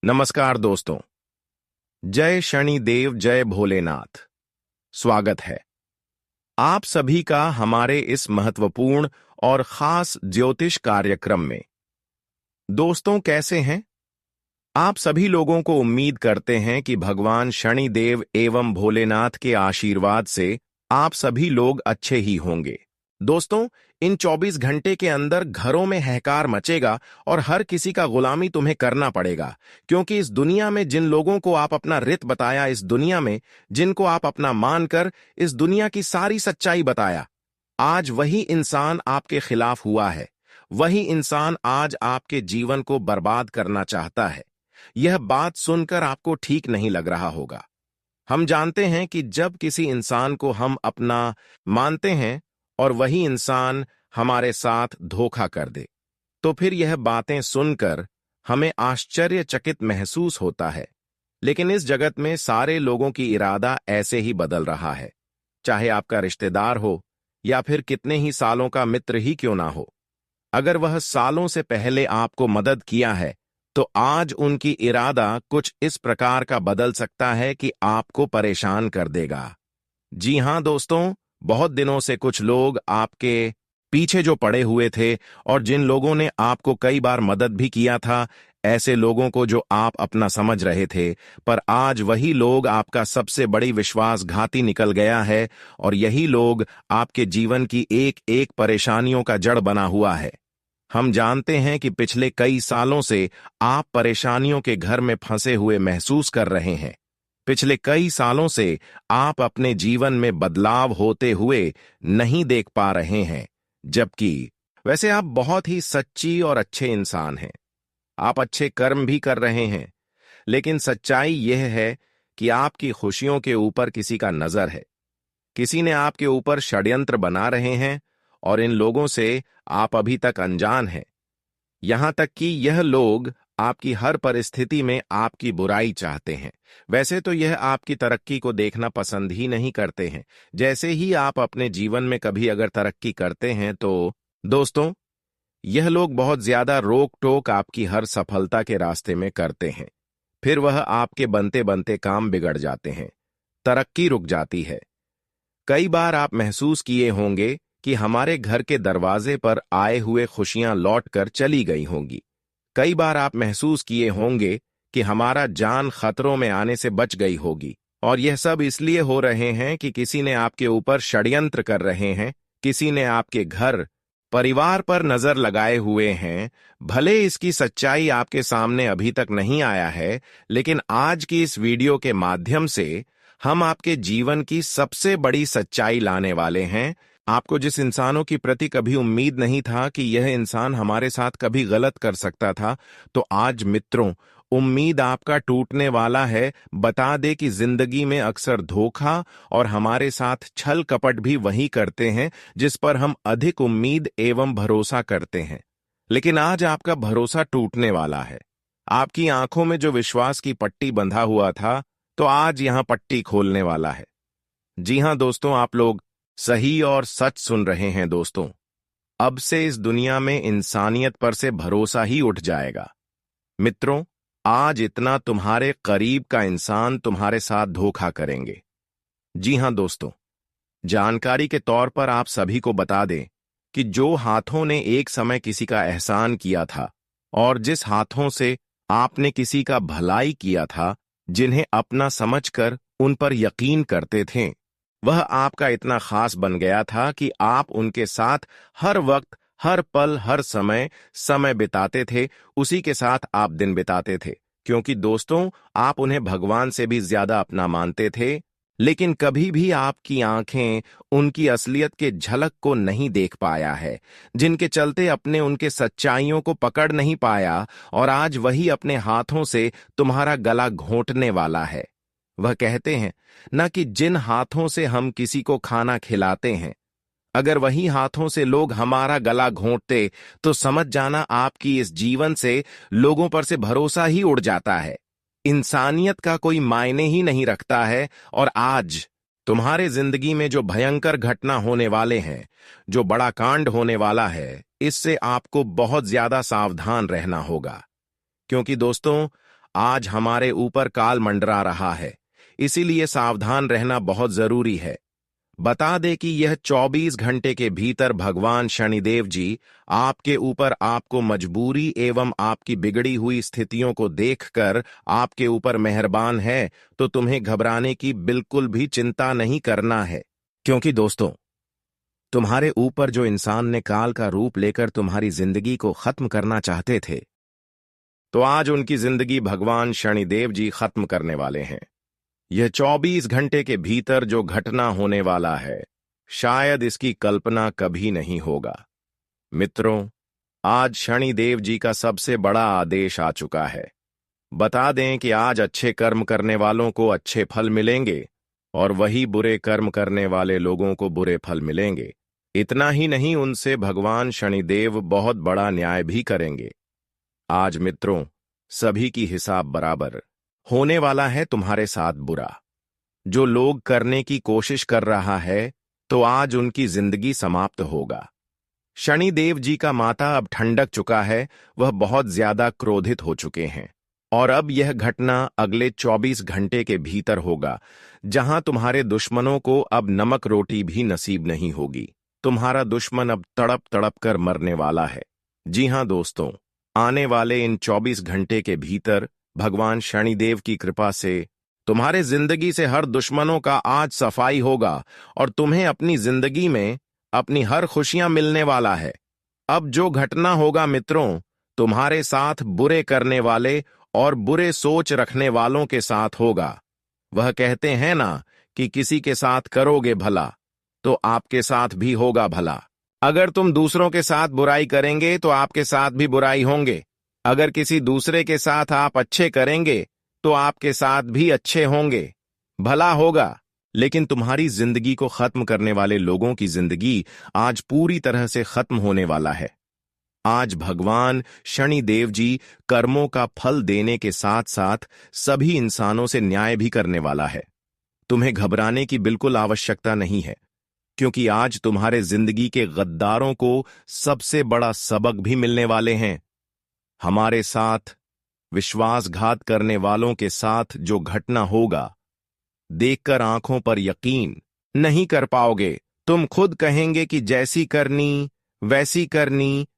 नमस्कार दोस्तों। जय शनिदेव, जय भोलेनाथ। स्वागत है आप सभी का हमारे इस महत्वपूर्ण और खास ज्योतिष कार्यक्रम में। दोस्तों, कैसे हैं आप सभी? लोगों को उम्मीद करते हैं कि भगवान शनिदेव एवं भोलेनाथ के आशीर्वाद से आप सभी लोग अच्छे ही होंगे। दोस्तों, इन 24 घंटे के अंदर घरों में हाहाकार मचेगा और हर किसी का गुलामी तुम्हें करना पड़ेगा, क्योंकि इस दुनिया में जिन लोगों को आप अपना रित बताया, इस दुनिया में जिनको आप अपना मानकर इस दुनिया की सारी सच्चाई बताया, आज वही इंसान आपके खिलाफ हुआ है। वही इंसान आज आपके जीवन को बर्बाद करना चाहता है। यह बात सुनकर आपको ठीक नहीं लग रहा होगा। हम जानते हैं कि जब किसी इंसान को हम अपना मानते हैं और वही इंसान हमारे साथ धोखा कर दे, तो फिर यह बातें सुनकर हमें आश्चर्यचकित महसूस होता है। लेकिन इस जगत में सारे लोगों की इरादा ऐसे ही बदल रहा है, चाहे आपका रिश्तेदार हो या फिर कितने ही सालों का मित्र ही क्यों ना हो। अगर वह सालों से पहले आपको मदद किया है, तो आज उनकी इरादा कुछ इस प्रकार का बदल सकता है कि आपको परेशान कर देगा। जी हां दोस्तों, बहुत दिनों से कुछ लोग आपके पीछे जो पड़े हुए थे और जिन लोगों ने आपको कई बार मदद भी किया था, ऐसे लोगों को जो आप अपना समझ रहे थे, पर आज वही लोग आपका सबसे बड़ी विश्वासघाती निकल गया है और यही लोग आपके जीवन की एक एक परेशानियों का जड़ बना हुआ है। हम जानते हैं कि पिछले कई सालों से आप परेशानियों के घर में फंसे हुए महसूस कर रहे हैं। पिछले कई सालों से आप अपने जीवन में बदलाव होते हुए नहीं देख पा रहे हैं, जबकि वैसे आप बहुत ही सच्ची और अच्छे इंसान हैं। आप अच्छे कर्म भी कर रहे हैं, लेकिन सच्चाई यह है कि आपकी खुशियों के ऊपर किसी का नजर है। किसी ने आपके ऊपर षड्यंत्र बना रहे हैं और इन लोगों से आप अभी तक अनजान हैं। यहां तक कि यह लोग आपकी हर परिस्थिति में आपकी बुराई चाहते हैं। वैसे तो यह आपकी तरक्की को देखना पसंद ही नहीं करते हैं। जैसे ही आप अपने जीवन में कभी अगर तरक्की करते हैं, तो दोस्तों, यह लोग बहुत ज्यादा रोक टोक आपकी हर सफलता के रास्ते में करते हैं। फिर वह आपके बनते बनते काम बिगड़ जाते हैं, तरक्की रुक जाती है। कई बार आप महसूस किए होंगे कि हमारे घर के दरवाजे पर आए हुए खुशियां लौटकर चली गई होंगी। कई बार आप महसूस किए होंगे कि हमारा जान खतरों में आने से बच गई होगी, और यह सब इसलिए हो रहे हैं कि किसी ने आपके ऊपर षड्यंत्र कर रहे हैं, किसी ने आपके घर परिवार पर नजर लगाए हुए हैं। भले इसकी सच्चाई आपके सामने अभी तक नहीं आया है, लेकिन आज की इस वीडियो के माध्यम से हम आपके जीवन की सबसे बड़ी सच्चाई लाने वाले हैं। आपको जिस इंसानों की प्रति कभी उम्मीद नहीं था कि यह इंसान हमारे साथ कभी गलत कर सकता था, तो आज मित्रों, उम्मीद आपका टूटने वाला है। बता दे कि जिंदगी में अक्सर धोखा और हमारे साथ छल कपट भी वही करते हैं जिस पर हम अधिक उम्मीद एवं भरोसा करते हैं। लेकिन आज आपका भरोसा टूटने वाला है। आपकी आंखों में जो विश्वास की पट्टी बंधा हुआ था, तो आज यहां पट्टी खोलने वाला है। जी हां दोस्तों, आप लोग सही और सच सुन रहे हैं दोस्तों। अब से इस दुनिया में इंसानियत पर से भरोसा ही उठ जाएगा। मित्रों, आज इतना तुम्हारे करीब का इंसान तुम्हारे साथ धोखा करेंगे। जी हां दोस्तों, जानकारी के तौर पर आप सभी को बता दें कि जो हाथों ने एक समय किसी का एहसान किया था और जिस हाथों से आपने किसी का भलाई किया था, जिन्हें अपना समझकर उन पर यकीन करते थे, वह आपका इतना खास बन गया था कि आप उनके साथ हर वक्त, हर पल, हर समय बिताते थे। उसी के साथ आप दिन बिताते थे, क्योंकि दोस्तों, आप उन्हें भगवान से भी ज्यादा अपना मानते थे। लेकिन कभी भी आपकी आंखें उनकी असलियत के झलक को नहीं देख पाया है, जिनके चलते अपने उनके सच्चाइयों को पकड़ नहीं पाया, और आज वही अपने हाथों से तुम्हारा गला घोंटने वाला है। वह कहते हैं ना कि जिन हाथों से हम किसी को खाना खिलाते हैं, अगर वही हाथों से लोग हमारा गला घोंटते, तो समझ जाना आपकी इस जीवन से लोगों पर से भरोसा ही उड़ जाता है। इंसानियत का कोई मायने ही नहीं रखता है। और आज तुम्हारे जिंदगी में जो भयंकर घटना होने वाले हैं, जो बड़ा कांड होने वाला है, इससे आपको बहुत ज्यादा सावधान रहना होगा। क्योंकि दोस्तों, आज हमारे ऊपर काल मंडरा रहा है, इसीलिए सावधान रहना बहुत जरूरी है। बता दे कि यह 24 घंटे के भीतर भगवान शनिदेव जी आपके ऊपर आपको मजबूरी एवं आपकी बिगड़ी हुई स्थितियों को देखकर आपके ऊपर मेहरबान है, तो तुम्हें घबराने की बिल्कुल भी चिंता नहीं करना है। क्योंकि दोस्तों, तुम्हारे ऊपर जो इंसान ने काल का रूप लेकर तुम्हारी जिंदगी को खत्म करना चाहते थे, तो आज उनकी जिंदगी भगवान शनिदेव जी खत्म करने वाले हैं। यह 24 घंटे के भीतर जो घटना होने वाला है, शायद इसकी कल्पना कभी नहीं होगा। मित्रों, आज शनिदेव जी का सबसे बड़ा आदेश आ चुका है। बता दें कि आज अच्छे कर्म करने वालों को अच्छे फल मिलेंगे और वही बुरे कर्म करने वाले लोगों को बुरे फल मिलेंगे। इतना ही नहीं, उनसे भगवान शनिदेव बहुत बड़ा न्याय भी करेंगे। आज मित्रों, सभी की हिसाब बराबर होने वाला है तुम्हारे साथ बुरा। जो लोग करने की कोशिश कर रहा है, तो आज उनकी जिंदगी समाप्त होगा। शनिदेव जी का माथा अब ठंडक चुका है, वह बहुत ज्यादा क्रोधित हो चुके हैं और अब यह घटना अगले 24 घंटे के भीतर होगा, जहां तुम्हारे दुश्मनों को अब नमक रोटी भी नसीब नहीं होगी। तुम्हारा दुश्मन अब तड़प तड़प कर मरने वाला है। जी हां दोस्तों, आने वाले इन 24 घंटे के भीतर भगवान शनिदेव की कृपा से तुम्हारे जिंदगी से हर दुश्मनों का आज सफाई होगा और तुम्हें अपनी जिंदगी में अपनी हर खुशियां मिलने वाला है। अब जो घटना होगा मित्रों, तुम्हारे साथ बुरे करने वाले और बुरे सोच रखने वालों के साथ होगा। वह कहते हैं ना कि किसी के साथ करोगे भला तो आपके साथ भी होगा भला। अगर तुम दूसरों के साथ बुराई करेंगे तो आपके साथ भी बुराई होंगे। अगर किसी दूसरे के साथ आप अच्छे करेंगे तो आपके साथ भी अच्छे होंगे, भला होगा। लेकिन तुम्हारी जिंदगी को खत्म करने वाले लोगों की जिंदगी आज पूरी तरह से खत्म होने वाला है। आज भगवान शनिदेव जी कर्मों का फल देने के साथ साथ सभी इंसानों से न्याय भी करने वाला है। तुम्हें घबराने की बिल्कुल आवश्यकता नहीं है, क्योंकि आज तुम्हारे जिंदगी के गद्दारों को सबसे बड़ा सबक भी मिलने वाले हैं। हमारे साथ विश्वासघात करने वालों के साथ जो घटना होगा, देखकर आंखों पर यकीन नहीं कर पाओगे। तुम खुद कहेंगे कि जैसी करनी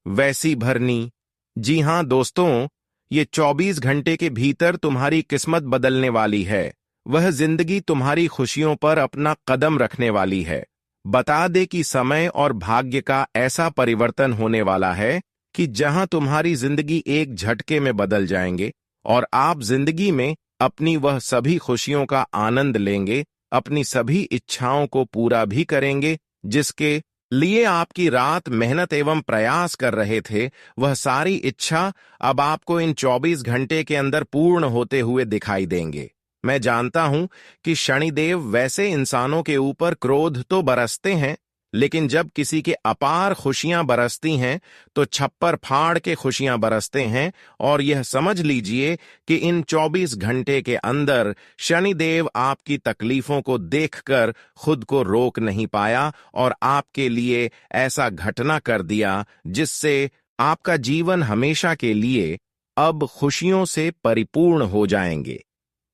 वैसी भरनी। जी हां दोस्तों, ये 24 घंटे के भीतर तुम्हारी किस्मत बदलने वाली है। वह जिंदगी तुम्हारी खुशियों पर अपना कदम रखने वाली है। बता दे कि समय और भाग्य का ऐसा परिवर्तन होने वाला है कि जहां तुम्हारी जिंदगी एक झटके में बदल जाएंगे और आप जिंदगी में अपनी वह सभी खुशियों का आनंद लेंगे, अपनी सभी इच्छाओं को पूरा भी करेंगे जिसके लिए आपकी रात मेहनत एवं प्रयास कर रहे थे। वह सारी इच्छा अब आपको इन 24 घंटे के अंदर पूर्ण होते हुए दिखाई देंगे। मैं जानता हूं कि शनिदेव वैसे इंसानों के ऊपर क्रोध तो बरसते हैं, लेकिन जब किसी के अपार खुशियां बरसती हैं तो छप्पर फाड़ के खुशियां बरसते हैं। और यह समझ लीजिए कि इन 24 घंटे के अंदर शनिदेव आपकी तकलीफों को देखकर खुद को रोक नहीं पाया और आपके लिए ऐसा घटना कर दिया जिससे आपका जीवन हमेशा के लिए अब खुशियों से परिपूर्ण हो जाएंगे।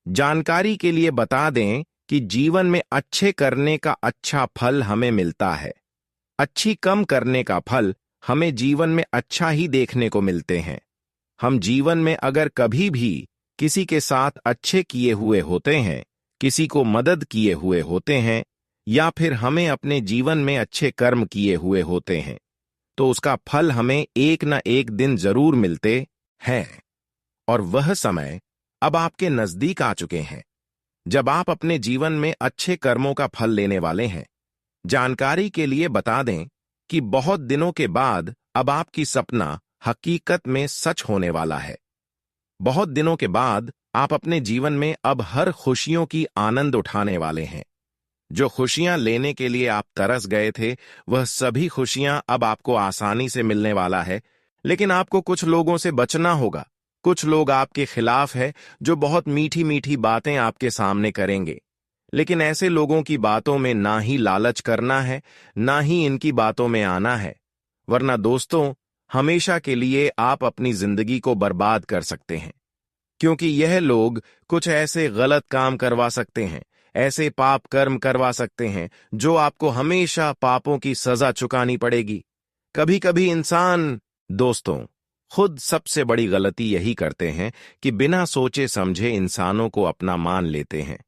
जानकारी के लिए बता दें कि जीवन में अच्छे करने का अच्छा फल हमें मिलता है, अच्छी कम करने का फल हमें जीवन में अच्छा ही देखने को मिलते हैं। हम जीवन में अगर कभी भी किसी के साथ अच्छे किए हुए होते हैं, किसी को मदद किए हुए होते हैं, या फिर हमें अपने जीवन में अच्छे कर्म किए हुए होते हैं, तो उसका फल हमें एक न एक दिन जरूर मिलते हैं। और वह समय अब आपके नजदीक आ चुके हैं जब आप अपने जीवन में अच्छे कर्मों का फल लेने वाले हैं। जानकारी के लिए बता दें कि बहुत दिनों के बाद अब आपकी सपना हकीकत में सच होने वाला है। बहुत दिनों के बाद आप अपने जीवन में अब हर खुशियों की आनंद उठाने वाले हैं। जो खुशियां लेने के लिए आप तरस गए थे, वह सभी खुशियां अब आपको आसानी से मिलने वाला है। लेकिन आपको कुछ लोगों से बचना होगा। कुछ लोग आपके खिलाफ है जो बहुत मीठी मीठी बातें आपके सामने करेंगे, लेकिन ऐसे लोगों की बातों में ना ही लालच करना है, ना ही इनकी बातों में आना है, वरना दोस्तों हमेशा के लिए आप अपनी जिंदगी को बर्बाद कर सकते हैं। क्योंकि यह लोग कुछ ऐसे गलत काम करवा सकते हैं, ऐसे पाप कर्म करवा सकते हैं जो आपको हमेशा पापों की सजा चुकानी पड़ेगी। कभी कभी इंसान, दोस्तों, खुद सबसे बड़ी गलती यही करते हैं कि बिना सोचे समझे इंसानों को अपना मान लेते हैं।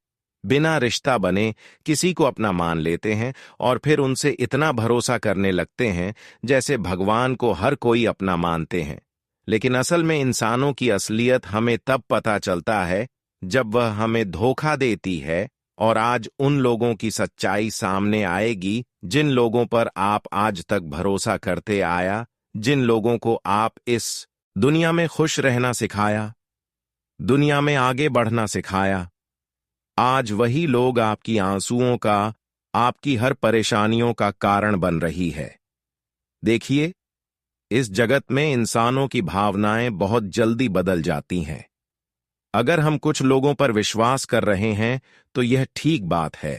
बिना रिश्ता बने किसी को अपना मान लेते हैं और फिर उनसे इतना भरोसा करने लगते हैं जैसे भगवान को हर कोई अपना मानते हैं। लेकिन असल में इंसानों की असलियत हमें तब पता चलता है जब वह हमें धोखा देती है। और आज उन लोगों की सच्चाई सामने आएगी जिन लोगों पर आप आज तक भरोसा करते आया, जिन लोगों को आप इस दुनिया में खुश रहना सिखाया, दुनिया में आगे बढ़ना सिखाया। आज वही लोग आपकी आंसुओं का, आपकी हर परेशानियों का कारण बन रही है। देखिए, इस जगत में इंसानों की भावनाएं बहुत जल्दी बदल जाती हैं। अगर हम कुछ लोगों पर विश्वास कर रहे हैं तो यह ठीक बात है,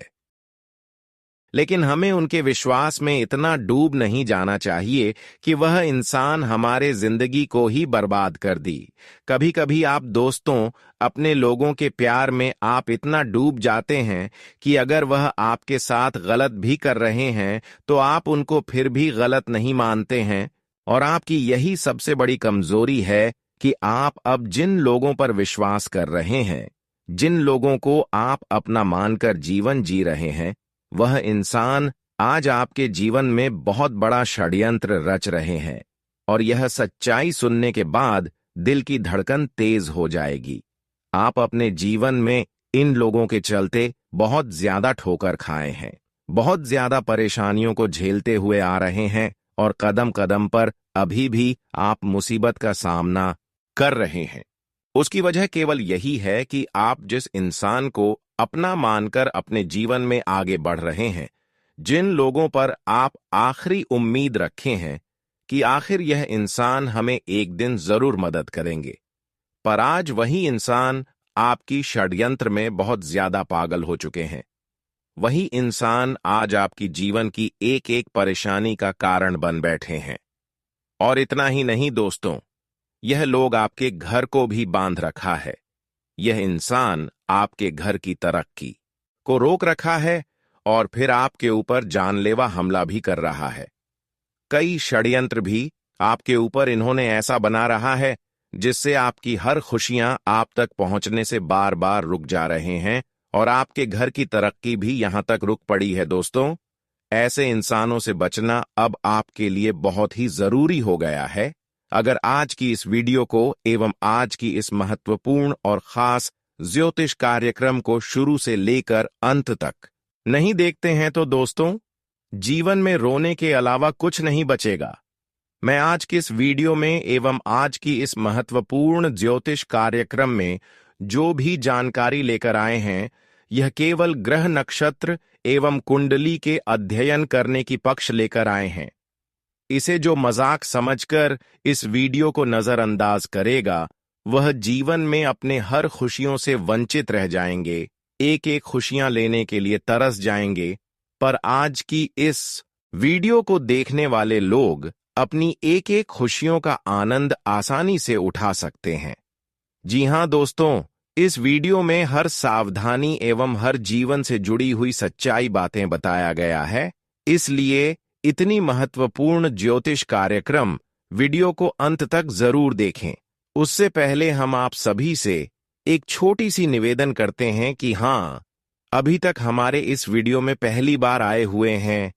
लेकिन हमें उनके विश्वास में इतना डूब नहीं जाना चाहिए कि वह इंसान हमारे जिंदगी को ही बर्बाद कर दी। कभी कभी आप दोस्तों, अपने लोगों के प्यार में आप इतना डूब जाते हैं कि अगर वह आपके साथ गलत भी कर रहे हैं तो आप उनको फिर भी गलत नहीं मानते हैं। और आपकी यही सबसे बड़ी कमजोरी है कि आप अब जिन लोगों पर विश्वास कर रहे हैं, जिन लोगों को आप अपना मानकर जीवन जी रहे हैं, वह इंसान आज आपके जीवन में बहुत बड़ा षड्यंत्र रच रहे हैं। और यह सच्चाई सुनने के बाद दिल की धड़कन तेज हो जाएगी। आप अपने जीवन में इन लोगों के चलते बहुत ज्यादा ठोकर खाए हैं, बहुत ज्यादा परेशानियों को झेलते हुए आ रहे हैं और कदम कदम पर अभी भी आप मुसीबत का सामना कर रहे हैं। उसकी वजह केवल यही है कि आप जिस इंसान को अपना मानकर अपने जीवन में आगे बढ़ रहे हैं, जिन लोगों पर आप आखिरी उम्मीद रखे हैं कि आखिर यह इंसान हमें एक दिन जरूर मदद करेंगे, पर आज वही इंसान आपकी षड्यंत्र में बहुत ज्यादा पागल हो चुके हैं। वही इंसान आज आपकी जीवन की एक एक परेशानी का कारण बन बैठे हैं। और इतना ही नहीं दोस्तों, यह लोग आपके घर को भी बांध रखा है। यह इंसान आपके घर की तरक्की को रोक रखा है और फिर आपके ऊपर जानलेवा हमला भी कर रहा है। कई षड्यंत्र भी आपके ऊपर इन्होंने ऐसा बना रहा है जिससे आपकी हर खुशियां आप तक पहुंचने से बार बार रुक जा रहे हैं और आपके घर की तरक्की भी यहां तक रुक पड़ी है। दोस्तों, ऐसे इंसानों से बचना अब आपके लिए बहुत ही जरूरी हो गया है। अगर आज की इस वीडियो को एवं आज की इस महत्वपूर्ण और खास ज्योतिष कार्यक्रम को शुरू से लेकर अंत तक नहीं देखते हैं तो दोस्तों, जीवन में रोने के अलावा कुछ नहीं बचेगा। मैं आज की इस वीडियो में एवं आज की इस महत्वपूर्ण ज्योतिष कार्यक्रम में जो भी जानकारी लेकर आए हैं, यह केवल ग्रह नक्षत्र एवं कुंडली के अध्ययन करने की पक्ष लेकर आए हैं। इसे जो मजाक समझकर इस वीडियो को नजरअंदाज करेगा, वह जीवन में अपने हर खुशियों से वंचित रह जाएंगे, एक एक खुशियां लेने के लिए तरस जाएंगे। पर आज की इस वीडियो को देखने वाले लोग अपनी एक एक खुशियों का आनंद आसानी से उठा सकते हैं। जी हां दोस्तों, इस वीडियो में हर सावधानी एवं हर जीवन से जुड़ी हुई सच्चाई बातें बताया गया है। इसलिए इतनी महत्वपूर्ण ज्योतिष कार्यक्रम वीडियो को अंत तक जरूर देखें। उससे पहले हम आप सभी से एक छोटी सी निवेदन करते हैं कि हां, अभी तक हमारे इस वीडियो में पहली बार आए हुए हैं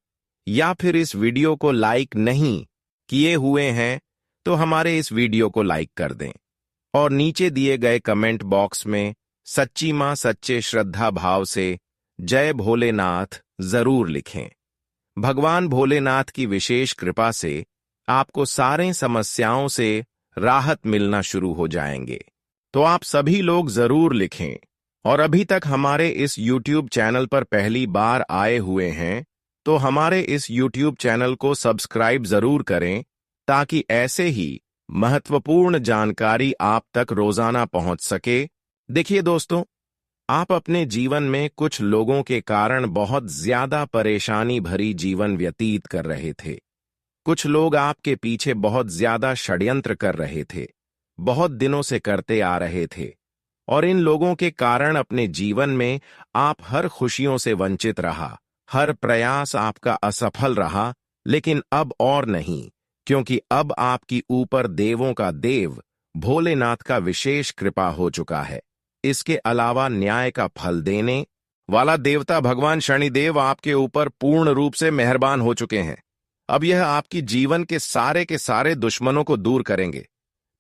या फिर इस वीडियो को लाइक नहीं किए हुए हैं तो हमारे इस वीडियो को लाइक कर दें और नीचे दिए गए कमेंट बॉक्स में सच्ची मां सच्चे श्रद्धा भाव से जय भोलेनाथ जरूर लिखें। भगवान भोलेनाथ की विशेष कृपा से आपको सारे समस्याओं से राहत मिलना शुरू हो जाएंगे। तो आप सभी लोग जरूर लिखें। और अभी तक हमारे इस YouTube चैनल पर पहली बार आए हुए हैं तो हमारे इस YouTube चैनल को सब्सक्राइब जरूर करें ताकि ऐसे ही महत्वपूर्ण जानकारी आप तक रोजाना पहुंच सके। देखिए दोस्तों, आप अपने जीवन में कुछ लोगों के कारण बहुत ज्यादा परेशानी भरी जीवन व्यतीत कर रहे थे। कुछ लोग आपके पीछे बहुत ज्यादा षड्यंत्र कर रहे थे, बहुत दिनों से करते आ रहे थे। और इन लोगों के कारण अपने जीवन में आप हर खुशियों से वंचित रहा, हर प्रयास आपका असफल रहा। लेकिन अब और नहीं, क्योंकि अब आपकी ऊपर देवों का देव भोलेनाथ का विशेष कृपा हो चुका है। इसके अलावा न्याय का फल देने वाला देवता भगवान शनिदेव आपके ऊपर पूर्ण रूप से मेहरबान हो चुके हैं। अब यह आपकी जीवन के सारे दुश्मनों को दूर करेंगे।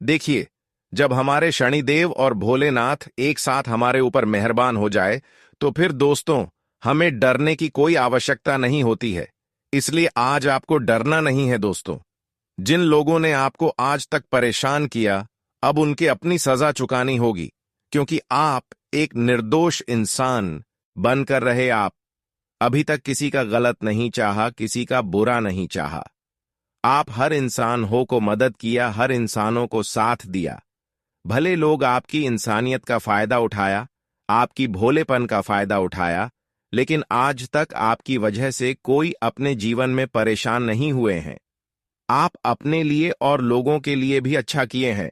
देखिए, जब हमारे शनिदेव और भोलेनाथ एक साथ हमारे ऊपर मेहरबान हो जाए, तो फिर दोस्तों हमें डरने की कोई आवश्यकता नहीं होती है। इसलिए आज आपको डरना नहीं है दोस्तों। जिन लोगों ने आपको आज तक परेशान किया, अब उनकी अपनी सजा चुकानी होगी, क्योंकि आप एक निर्दोष इंसान बनकर रहे। आप अभी तक किसी का गलत नहीं चाहा, किसी का बुरा नहीं चाहा। आप हर इंसान को मदद किया, हर इंसानों को साथ दिया। भले लोग आपकी इंसानियत का फायदा उठाया, आपकी भोलेपन का फायदा उठाया, लेकिन आज तक आपकी वजह से कोई अपने जीवन में परेशान नहीं हुए हैं। आप अपने लिए और लोगों के लिए भी अच्छा किए हैं।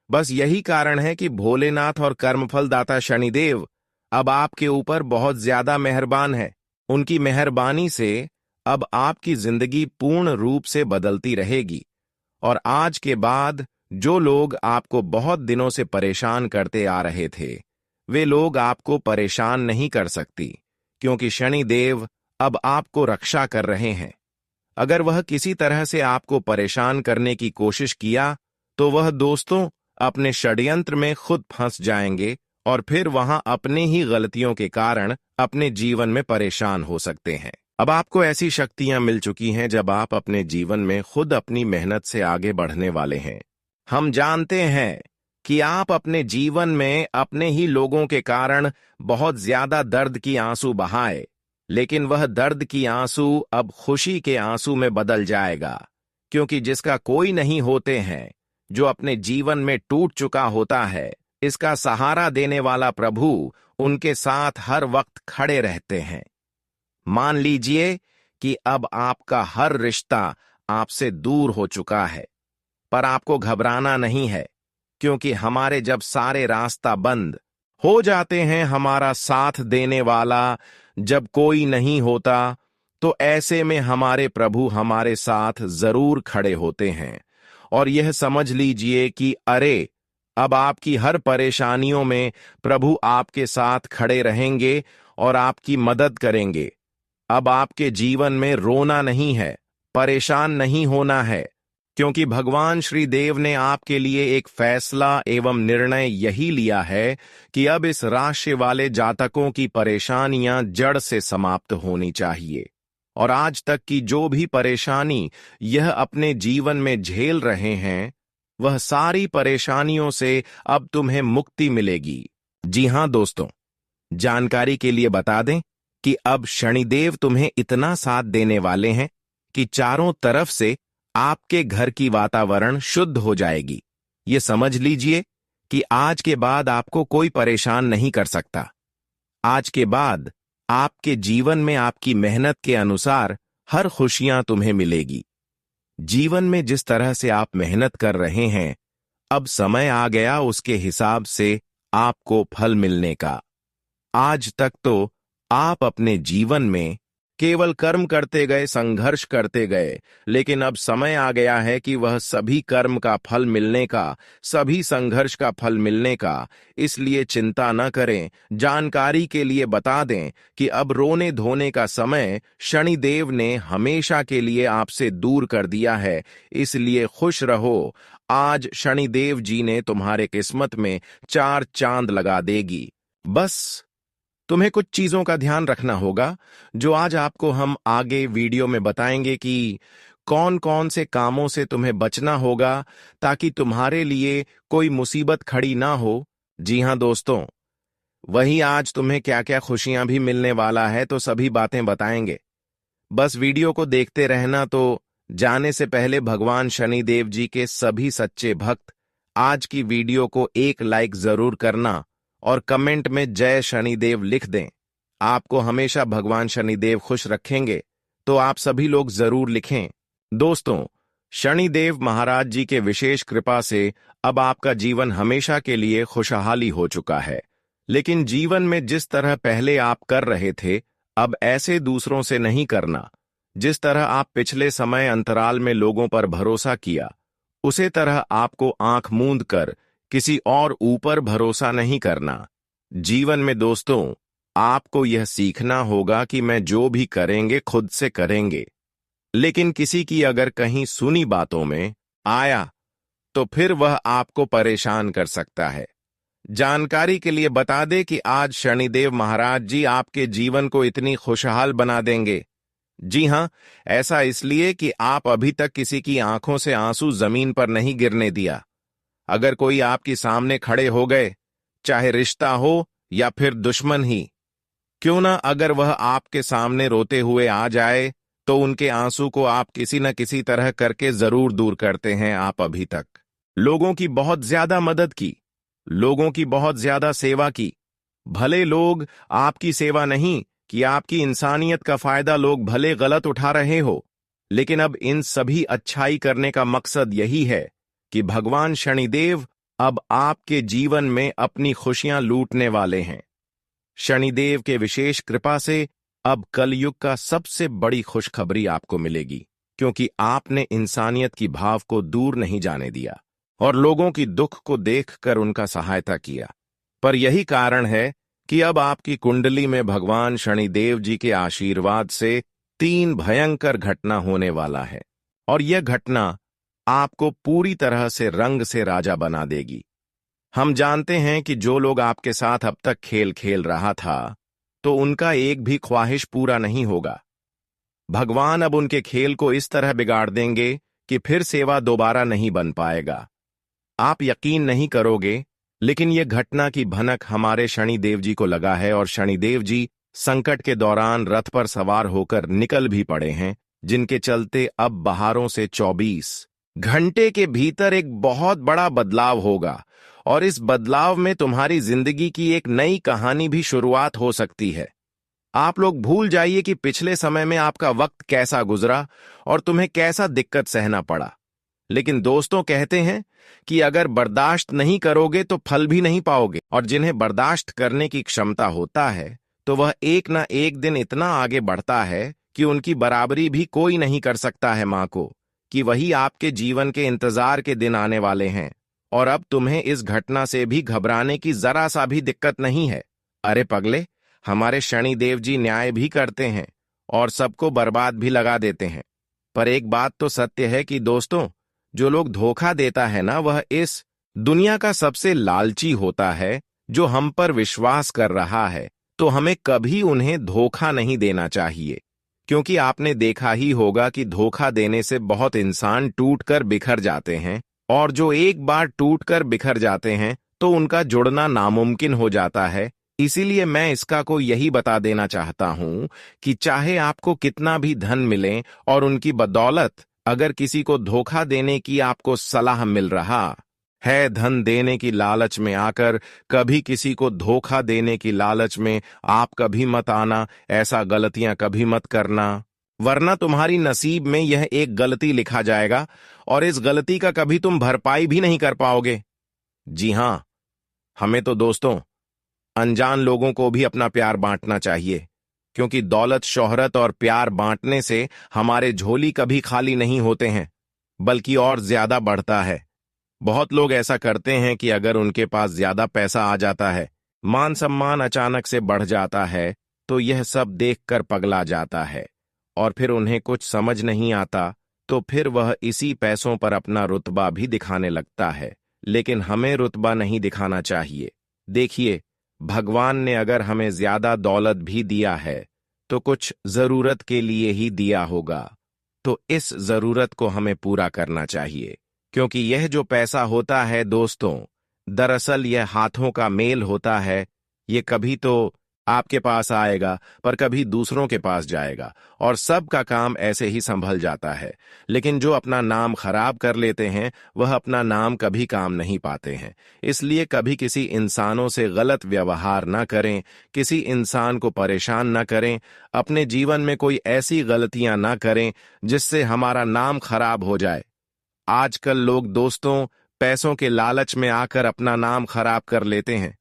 बस यही कारण है कि भोलेनाथ और कर्मफल दाता शनिदेव अब आपके ऊपर बहुत ज्यादा मेहरबान है। उनकी मेहरबानी से अब आपकी जिंदगी पूर्ण रूप से बदलती रहेगी, और आज के बाद जो लोग आपको बहुत दिनों से परेशान करते आ रहे थे, वे लोग आपको परेशान नहीं कर सकती, क्योंकि शनिदेव अब आपको रक्षा कर रहे हैं। अगर वह किसी तरह से आपको परेशान करने की कोशिश किया, तो वह दोस्तों अपने षड्यंत्र में खुद फंस जाएंगे और फिर वहां अपने ही गलतियों के कारण अपने जीवन में परेशान हो सकते हैं। अब आपको ऐसी शक्तियां मिल चुकी हैं जब आप अपने जीवन में खुद अपनी मेहनत से आगे बढ़ने वाले हैं। हम जानते हैं कि आप अपने जीवन में अपने ही लोगों के कारण बहुत ज्यादा दर्द की आंसू बहाए, लेकिन वह दर्द की आंसू अब खुशी के आंसू में बदल जाएगा, क्योंकि जिसका कोई नहीं होते हैं, जो अपने जीवन में टूट चुका होता है, इसका सहारा देने वाला प्रभु उनके साथ हर वक्त खड़े रहते हैं। मान लीजिए कि अब आपका हर रिश्ता आपसे दूर हो चुका है, पर आपको घबराना नहीं है, क्योंकि हमारे जब सारे रास्ता बंद हो जाते हैं, हमारा साथ देने वाला जब कोई नहीं होता, तो ऐसे में हमारे प्रभु हमारे साथ जरूर खड़े होते हैं। और यह समझ लीजिए कि अरे, अब आपकी हर परेशानियों में प्रभु आपके साथ खड़े रहेंगे और आपकी मदद करेंगे। अब आपके जीवन में रोना नहीं है, परेशान नहीं होना है, क्योंकि भगवान श्री देव ने आपके लिए एक फैसला एवं निर्णय यही लिया है कि अब इस राशि वाले जातकों की परेशानियां जड़ से समाप्त होनी चाहिए। और आज तक की जो भी परेशानी यह अपने जीवन में झेल रहे हैं, वह सारी परेशानियों से अब तुम्हें मुक्ति मिलेगी। जी हां दोस्तों, जानकारी के लिए बता दें कि अब शनिदेव तुम्हें इतना साथ देने वाले हैं कि चारों तरफ से आपके घर की वातावरण शुद्ध हो जाएगी। ये समझ लीजिए कि आज के बाद आपको कोई परेशान नहीं कर सकता। आज के बाद आपके जीवन में आपकी मेहनत के अनुसार हर खुशियां तुम्हें मिलेगी। जीवन में जिस तरह से आप मेहनत कर रहे हैं, अब समय आ गया उसके हिसाब से आपको फल मिलने का। आज तक तो आप अपने जीवन में केवल कर्म करते गए, संघर्ष करते गए, लेकिन अब समय आ गया है कि वह सभी कर्म का फल मिलने का, सभी संघर्ष का फल मिलने का। इसलिए चिंता न करें। जानकारी के लिए बता दें कि अब रोने धोने का समय शनिदेव ने हमेशा के लिए आपसे दूर कर दिया है। इसलिए खुश रहो। आज शनिदेव जी ने तुम्हारे किस्मत में 4 चांद लगा देगी। बस तुम्हें कुछ चीजों का ध्यान रखना होगा, जो आज आपको हम आगे वीडियो में बताएंगे कि कौन कौन से कामों से तुम्हें बचना होगा ताकि तुम्हारे लिए कोई मुसीबत खड़ी ना हो। जी हां दोस्तों, वही आज तुम्हें क्या क्या खुशियां भी मिलने वाला है, तो सभी बातें बताएंगे। बस वीडियो को देखते रहना। तो जाने से पहले भगवान शनिदेव जी के सभी सच्चे भक्त आज की वीडियो को एक लाइक जरूर करना और कमेंट में जय शनिदेव लिख दें। आपको हमेशा भगवान शनिदेव खुश रखेंगे, तो आप सभी लोग जरूर लिखें। दोस्तों, शनिदेव महाराज जी के विशेष कृपा से अब आपका जीवन हमेशा के लिए खुशहाली हो चुका है। लेकिन जीवन में जिस तरह पहले आप कर रहे थे, अब ऐसे दूसरों से नहीं करना। जिस तरह आप पिछले समय अंतराल में लोगों पर भरोसा किया, उसे तरह आपको आंख मूंद कर किसी और ऊपर भरोसा नहीं करना। जीवन में दोस्तों, आपको यह सीखना होगा कि मैं जो भी करेंगे खुद से करेंगे, लेकिन किसी की अगर कहीं सुनी बातों में आया तो फिर वह आपको परेशान कर सकता है। जानकारी के लिए बता दे कि आज शनिदेव महाराज जी आपके जीवन को इतनी खुशहाल बना देंगे। जी हां, ऐसा इसलिए कि आप अभी तक किसी की आंखों से आंसू जमीन पर नहीं गिरने दिया। अगर कोई आपके सामने खड़े हो गए, चाहे रिश्ता हो या फिर दुश्मन ही क्यों ना, अगर वह आपके सामने रोते हुए आ जाए तो उनके आंसू को आप किसी न किसी तरह करके जरूर दूर करते हैं। आप अभी तक लोगों की बहुत ज्यादा मदद की, लोगों की बहुत ज्यादा सेवा की। भले लोग आपकी सेवा नहीं कि आपकी इंसानियत का फायदा लोग भले गलत उठा रहे हो, लेकिन अब इन सभी अच्छाई करने का मकसद यही है कि भगवान शनिदेव अब आपके जीवन में अपनी खुशियां लूटने वाले हैं। शनिदेव के विशेष कृपा से अब कलयुग का सबसे बड़ी खुशखबरी आपको मिलेगी, क्योंकि आपने इंसानियत की भाव को दूर नहीं जाने दिया और लोगों की दुख को देखकर उनका सहायता किया। पर यही कारण है कि अब आपकी कुंडली में भगवान शनिदेव जी के आशीर्वाद से 3 भयंकर घटना होने वाला है, और यह घटना आपको पूरी तरह से रंग से राजा बना देगी। हम जानते हैं कि जो लोग आपके साथ अब तक खेल खेल रहा था, तो उनका एक भी ख्वाहिश पूरा नहीं होगा। भगवान अब उनके खेल को इस तरह बिगाड़ देंगे कि फिर सेवा दोबारा नहीं बन पाएगा। आप यकीन नहीं करोगे, लेकिन यह घटना की भनक हमारे शनिदेव जी को लगा है, और शनिदेव जी संकट के दौरान रथ पर सवार होकर निकल भी पड़े हैं, जिनके चलते अब बाहरों से 24 घंटे के भीतर एक बहुत बड़ा बदलाव होगा, और इस बदलाव में तुम्हारी जिंदगी की एक नई कहानी भी शुरुआत हो सकती है। आप लोग भूल जाइए कि पिछले समय में आपका वक्त कैसा गुजरा और तुम्हें कैसा दिक्कत सहना पड़ा। लेकिन दोस्तों कहते हैं कि अगर बर्दाश्त नहीं करोगे तो फल भी नहीं पाओगे, और जिन्हें बर्दाश्त करने की क्षमता होता है तो वह एक ना एक दिन इतना आगे बढ़ता है कि उनकी बराबरी भी कोई नहीं कर सकता है। मां को कि वही आपके जीवन के इंतजार के दिन आने वाले हैं, और अब तुम्हें इस घटना से भी घबराने की जरा सा भी दिक्कत नहीं है। अरे पगले, हमारे शनिदेव जी न्याय भी करते हैं और सबको बर्बाद भी लगा देते हैं। पर एक बात तो सत्य है कि दोस्तों, जो लोग धोखा देता है ना, वह इस दुनिया का सबसे लालची होता है। जो हम पर विश्वास कर रहा है तो हमें कभी उन्हें धोखा नहीं देना चाहिए, क्योंकि आपने देखा ही होगा कि धोखा देने से बहुत इंसान टूटकर बिखर जाते हैं, और जो एक बार टूटकर बिखर जाते हैं तो उनका जुड़ना नामुमकिन हो जाता है। इसीलिए मैं इसका को यही बता देना चाहता हूं कि चाहे आपको कितना भी धन मिले और उनकी बदौलत अगर किसी को धोखा देने की आपको सलाह मिल रहा है, धन देने की लालच में आकर कभी किसी को धोखा देने की लालच में आप कभी मत आना। ऐसा गलतियां कभी मत करना, वरना तुम्हारी नसीब में यह एक गलती लिखा जाएगा और इस गलती का कभी तुम भरपाई भी नहीं कर पाओगे। जी हां, हमें तो दोस्तों अनजान लोगों को भी अपना प्यार बांटना चाहिए, क्योंकि दौलत, शोहरत और प्यार बांटने से हमारे झोली कभी खाली नहीं होते हैं, बल्कि और ज्यादा बढ़ता है। बहुत लोग ऐसा करते हैं कि अगर उनके पास ज्यादा पैसा आ जाता है, मान सम्मान अचानक से बढ़ जाता है, तो यह सब देखकर पगला जाता है, और फिर उन्हें कुछ समझ नहीं आता, तो फिर वह इसी पैसों पर अपना रुतबा भी दिखाने लगता है। लेकिन हमें रुतबा नहीं दिखाना चाहिए। देखिए, भगवान ने अगर हमें ज्यादा दौलत भी दिया है तो कुछ जरूरत के लिए ही दिया होगा, तो इस जरूरत को हमें पूरा करना चाहिए, क्योंकि यह जो पैसा होता है दोस्तों, दरअसल यह हाथों का मेल होता है। ये कभी तो आपके पास आएगा, पर कभी दूसरों के पास जाएगा, और सबका काम ऐसे ही संभल जाता है। लेकिन जो अपना नाम खराब कर लेते हैं, वह अपना नाम कभी काम नहीं पाते हैं। इसलिए कभी किसी इंसानों से गलत व्यवहार न करें, किसी इंसान को परेशान न करें, अपने जीवन में कोई ऐसी गलतियां न करें जिससे हमारा नाम खराब हो जाए। आजकल लोग दोस्तों पैसों के लालच में आकर अपना नाम खराब कर लेते हैं,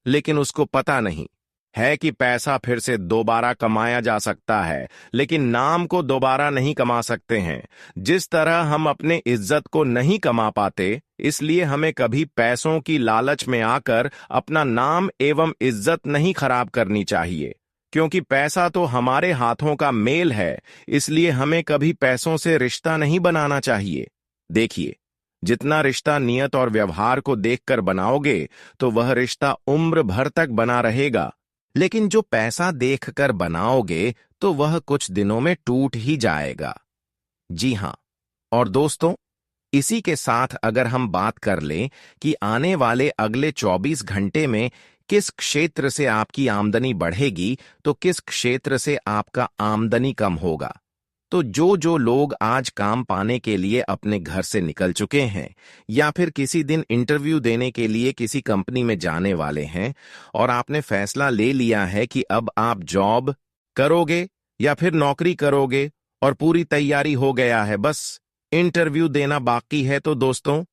लेकिन उसको पता नहीं है कि पैसा फिर से दोबारा कमाया जा सकता है, लेकिन नाम को दोबारा नहीं कमा सकते हैं। जिस तरह हम अपने इज्जत को नहीं कमा पाते, इसलिए हमें कभी पैसों की लालच में आकर अपना नाम एवं इज्जत नहीं खराब करनी चाहिए। क्योंकि पैसा तो हमारे हाथों का मेल है, इसलिए हमें कभी पैसों से रिश्ता नहीं बनाना चाहिए। देखिए, जितना रिश्ता नियत और व्यवहार को देखकर बनाओगे, तो वह रिश्ता उम्र भर तक बना रहेगा। लेकिन जो पैसा देखकर बनाओगे, तो वह कुछ दिनों में टूट ही जाएगा। जी हां। और दोस्तों, इसी के साथ अगर हम बात कर लें कि आने वाले अगले 24 घंटे में किस क्षेत्र से आपकी आमदनी बढ़ेगी, तो किस क्षेत्र से आपका आमदनी कम होगा। तो जो जो लोग आज काम पाने के लिए अपने घर से निकल चुके हैं, या फिर किसी दिन इंटरव्यू देने के लिए किसी कंपनी में जाने वाले हैं, और आपने फैसला ले लिया है कि अब आप जॉब करोगे या फिर नौकरी करोगे और पूरी तैयारी हो गया है, बस इंटरव्यू देना बाकी है, तो दोस्तों,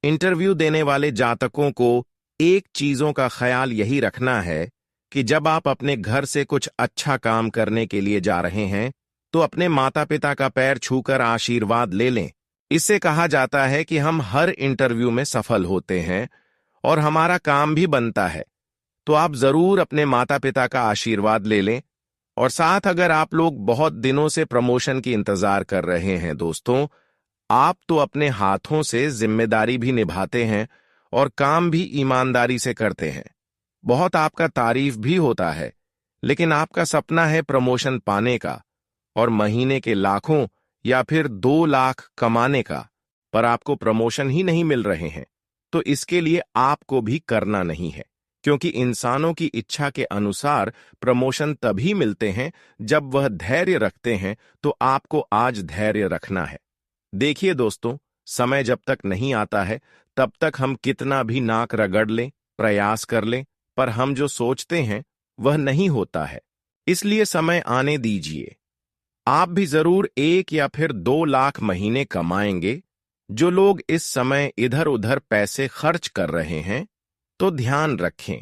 इंटरव्यू देने वाले जातकों को एक चीजों का ख्याल यही रखना है कि जब आप अपने घर से कुछ अच्छा काम करने के लिए जा रहे हैं, तो अपने माता पिता का पैर छूकर आशीर्वाद ले लें। इससे कहा जाता है कि हम हर इंटरव्यू में सफल होते हैं और हमारा काम भी बनता है। तो आप जरूर अपने माता पिता का आशीर्वाद ले लें। और साथ अगर आप लोग बहुत दिनों से प्रमोशन की इंतजार कर रहे हैं दोस्तों, आप तो अपने हाथों से जिम्मेदारी भी निभाते हैं और काम भी ईमानदारी से करते हैं। बहुत आपका तारीफ भी होता है, लेकिन आपका सपना है प्रमोशन पाने का और महीने के लाखों या फिर 2 लाख कमाने का, पर आपको प्रमोशन ही नहीं मिल रहे हैं। तो इसके लिए आपको भी करना नहीं है, क्योंकि इंसानों की इच्छा के अनुसार प्रमोशन तभी मिलते हैं जब वह धैर्य रखते हैं। तो आपको आज धैर्य रखना है। देखिए दोस्तों, समय जब तक नहीं आता है, तब तक हम कितना भी नाक रगड़ लें, प्रयास कर लें, पर हम जो सोचते हैं वह नहीं होता है। इसलिए समय आने दीजिए। आप भी जरूर 1 या फिर 2 लाख महीने कमाएंगे। जो लोग इस समय इधर उधर पैसे खर्च कर रहे हैं, तो ध्यान रखें,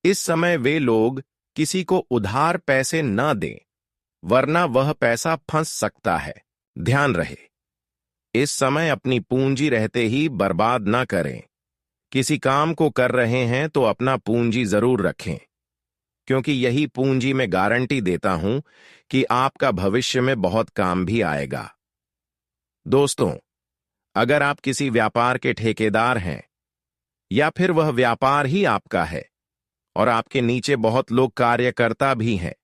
इस समय वे लोग किसी को उधार पैसे न दें, वरना वह पैसा फंस सकता है। ध्यान रहे, इस समय अपनी पूंजी रहते ही बर्बाद न करें। किसी काम को कर रहे हैं तो अपना पूंजी जरूर रखें, क्योंकि यही पूंजी मैं गारंटी देता हूं कि आपका भविष्य में बहुत काम भी आएगा। दोस्तों, अगर आप किसी व्यापार के ठेकेदार हैं या फिर वह व्यापार ही आपका है और आपके नीचे बहुत लोग कार्यकर्ता भी हैं,